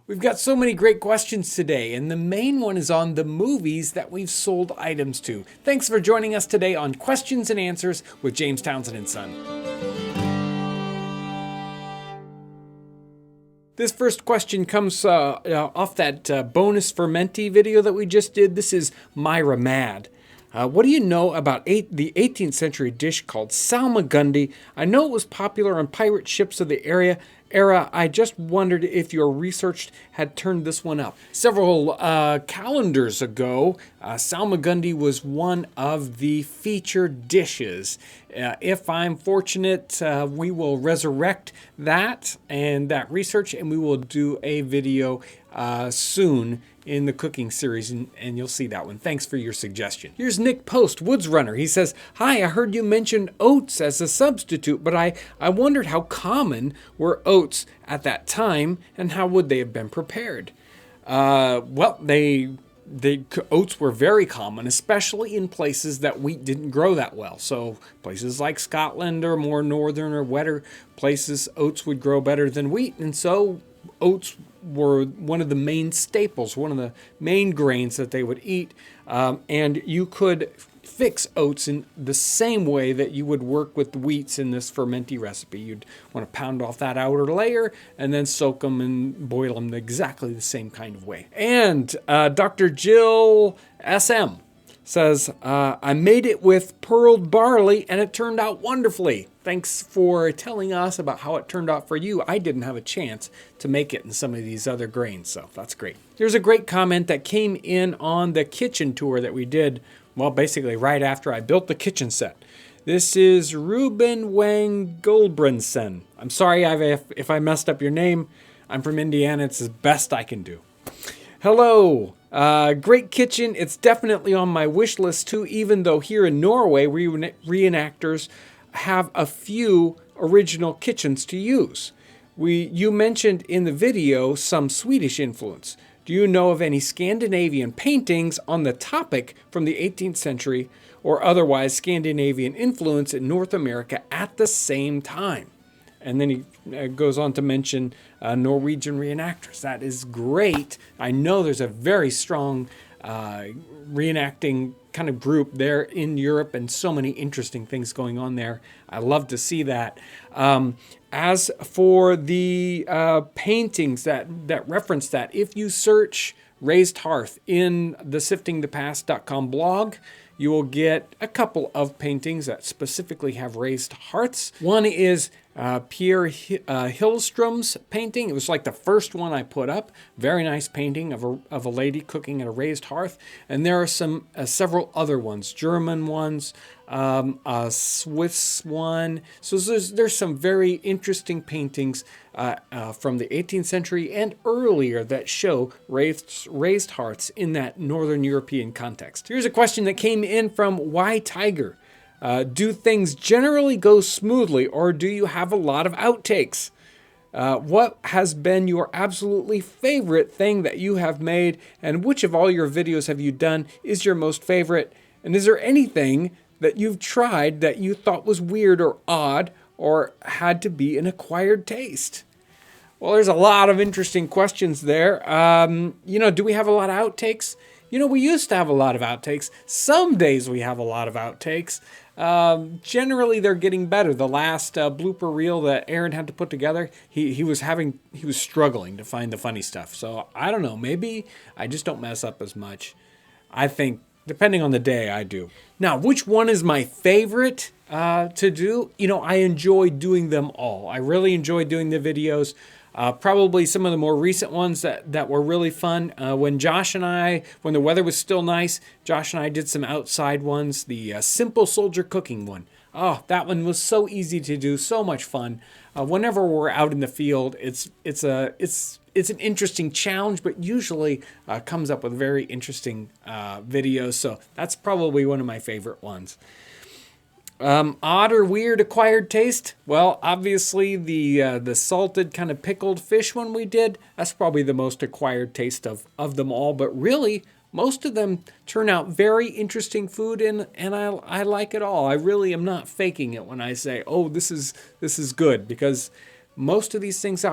We've got so many great questions today, and the main one is on the movies that we've sold items to. Thanks for joining us today on Questions and Answers with James Townsend and Son. This first question comes off that bonus Frumenty video that we just did. This is Myra Mad. What do you know about the 18th century dish called salmagundi? I know it was popular on pirate ships of the era. I just wondered if your research had turned this one up. Several calendars ago, salmagundi was one of the featured dishes. If I'm fortunate, we will resurrect that and that research, and we will do a video soon in the cooking series, and you'll see that one. Thanks for your suggestion. Here's Nick Post, Woods Runner. He says, "Hi, I heard you mention oats as a substitute, but I wondered how common were oats at that time, and how would they have been prepared?" Well, oats were very common, especially in places that wheat didn't grow that well. So places like Scotland or more northern or wetter places, oats would grow better than wheat, and so oats were one of the main staples, one of the main grains that they would eat. And you could fix oats in the same way that you would work with the wheats in this Frumenty recipe. You'd want to pound off that outer layer and then soak them and boil them exactly the same kind of way. And Dr. Jill SM says, I made it with pearled barley and it turned out wonderfully. Thanks for telling us about how it turned out for you. I didn't have a chance to make it in some of these other grains, so that's great. There's a great comment that came in on the kitchen tour that we did, well, basically right after I built the kitchen set. This is Ruben Wang Goldbranson. I'm sorry if I messed up your name. I'm from Indiana. It's the best I can do. Hello. Great kitchen. It's definitely on my wish list too, even though here in Norway, reenactors have a few original kitchens to use. You mentioned in the video some Swedish influence. Do you know of any Scandinavian paintings on the topic from the 18th century or otherwise Scandinavian influence in North America at the same time? And then he goes on to mention Norwegian reenactors. That is great. I know there's a very strong reenacting kind of group there in Europe and so many interesting things going on there. I love to see that. As for the paintings that reference that, if you search Raised Hearth in the siftingthepast.com blog, you will get a couple of paintings that specifically have raised hearths. One is Pierre Hillstrom's painting. It was like the first one I put up. Very nice painting of a lady cooking at a raised hearth. And there are some several other ones, German ones, a Swiss one. So there's some very interesting paintings from the 18th century and earlier that show raised hearths in that Northern European context. Here's a question that came in from Y Tiger. Do things generally go smoothly, or do you have a lot of outtakes? What has been your absolutely favorite thing that you have made, and which of all your videos have you done is your most favorite? And is there anything that you've tried that you thought was weird or odd or had to be an acquired taste? Well, there's a lot of interesting questions there. Do we have a lot of outtakes? We used to have a lot of outtakes. Some days we have a lot of outtakes. Generally, they're getting better. The last blooper reel that Aaron had to put together, he was struggling to find the funny stuff. So I don't know. Maybe I just don't mess up as much. I think, depending on the day, I do. Now, which one is my favorite to do? I enjoy doing them all. I really enjoy doing the videos. Probably some of the more recent ones that were really fun. When the weather was still nice, Josh and I did some outside ones. The simple soldier cooking one. Oh, that one was so easy to do, so much fun. Whenever we're out in the field, it's an interesting challenge, but usually comes up with very interesting videos. So that's probably one of my favorite ones. Odd or weird acquired taste? Well, obviously the salted kind of pickled fish one we did, that's probably the most acquired taste of them all. But really, most of them turn out very interesting food, and I like it all. I really am not faking it when I say, oh, this is good, because most of these things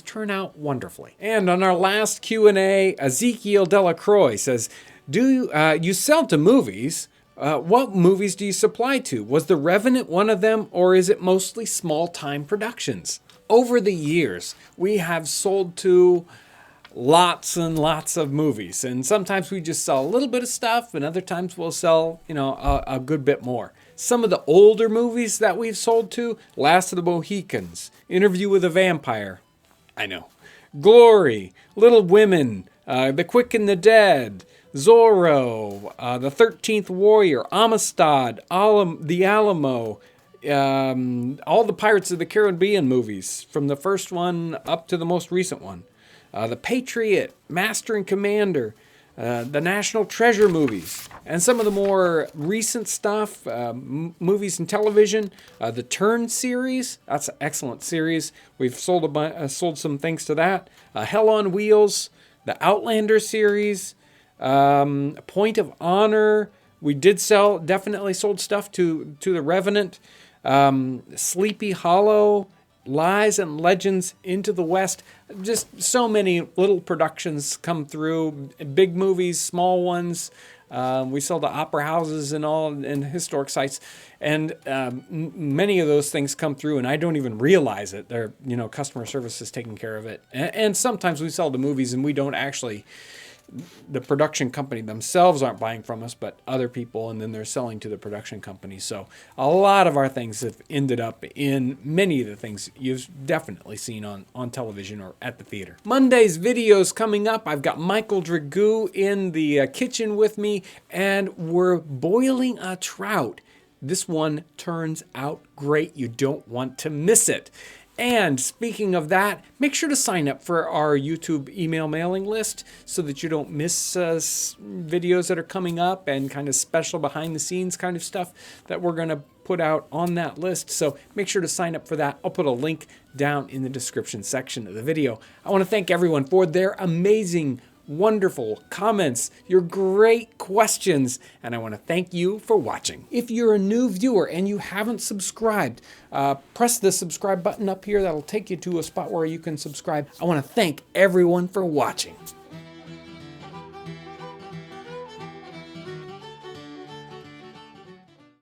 turn out wonderfully. And on our last Q&A, Ezekiel Delacroix says, "Do you sell to movies? What movies do you supply to? Was The Revenant one of them, or is it mostly small-time productions?" Over the years, we have sold to lots and lots of movies, and sometimes we just sell a little bit of stuff, and other times we'll sell, a good bit more. Some of the older movies that we've sold to: Last of the Mohicans, Interview with a Vampire, I know, Glory, Little Women, The Quick and the Dead, Zorro, The 13th Warrior, Amistad, The Alamo, all the Pirates of the Caribbean movies, from the first one up to the most recent one. The Patriot, Master and Commander, the National Treasure movies, and some of the more recent stuff, movies and television. The Turn series, that's an excellent series. We've sold some things to that. Hell on Wheels, the Outlander series, Point of Honor. We definitely sold stuff to The Revenant. Sleepy Hollow, Lies and Legends, Into the West. Just so many little productions come through, big movies, small ones. We sell to opera houses and historic sites, and many of those things come through, and I don't even realize it. They're, customer service is taking care of it. And sometimes we sell to movies, and we don't actually. The production company themselves aren't buying from us, but other people, and then they're selling to the production company. So a lot of our things have ended up in many of the things you've definitely seen on television or at the theater. Monday's videos coming up. I've got Michael Dragoo in the kitchen with me, and we're boiling a trout. This one turns out great. You don't want to miss it. And speaking of that, make sure to sign up for our YouTube email mailing list so that you don't miss videos that are coming up and kind of special behind the scenes kind of stuff that we're going to put out on that list. So make sure to sign up for that. I'll put a link down in the description section of the video. I want to thank everyone for their amazing, wonderful comments, your great questions, and I want to thank you for watching. If you're a new viewer and you haven't subscribed, press the subscribe button up here. That'll take you to a spot where you can subscribe. I want to thank everyone for watching.